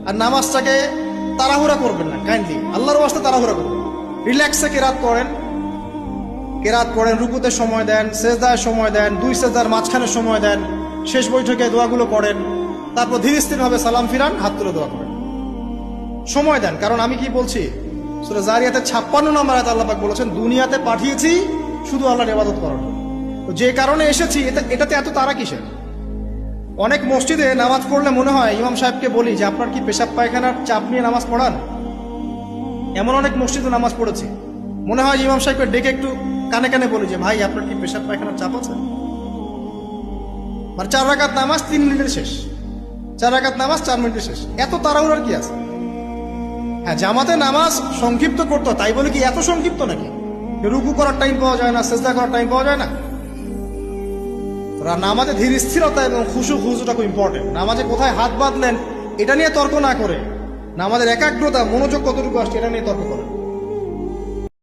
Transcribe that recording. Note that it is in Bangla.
আর নামাজটাকে তাড়াহুড়া করবেন না, কাইন্ডলি আল্লাহর ওয়াস্তে তাড়াহুড়া করবেন। রিল্যাক্সে কেরাত করেন, রুকুতে সময় দেন, সেজদায় সময় দেন, দুই সেজদার মাঝখানে সময় দেন, শেষ বৈঠকে দোয়াগুলো করেন, তারপর ধীর স্থিরভাবে সালাম ফিরান, হাত তুলে দোয়া করেন, সময় দেন। কারণ আমি কি বলছি, সূরা জারিয়াতে 56 নম্বর আয়াতে আল্লাহ পাক বলেছেন, দুনিয়াতে পাঠিয়েছি শুধু আল্লাহর ইবাদত করার জন্য। তো যে কারণে এসেছি এটাতে এত তাড়া কিসের? অনেক মসজিদে নামাজ পড়লে মনে হয় ইমাম সাহেবকে বলি যে আপনার কি পেশাব পায়খানার চাপ নিয়ে নামাজ পড়ান? এমন অনেক মসজিদে নামাজ পড়েছি, মনে হয় ইমাম সাহেবকে ডেকে একটু কানে কানে বলি যে ভাই আপনার কি পেশাব পায়খানার চাপ আছে? মানে 4 রাকাত নামাজ 3 মিনিটের শেষ, 4 রাকাত নামাজ 4 মিনিটের শেষ, এত তাড়াহুড়ার কি আছে? হ্যাঁ, জামাতে নামাজ সংক্ষিপ্ত করতো, তাই বলে কি এত সংক্ষিপ্ত নাকি? রুকু করার টাইম পাওয়া যায় না, সেজদা করার টাইম পাওয়া যায় না? নামাজে ধীর স্থিরতা এবং খুশুটা খুব ইম্পর্টেন্ট। নামাজে কোথায় হাত বাঁধলেন এটা নিয়ে তর্ক না করে, নামাজের একাগ্রতা, মনোযোগ কতটুকু আসছে এটা নিয়ে তর্ক করেন।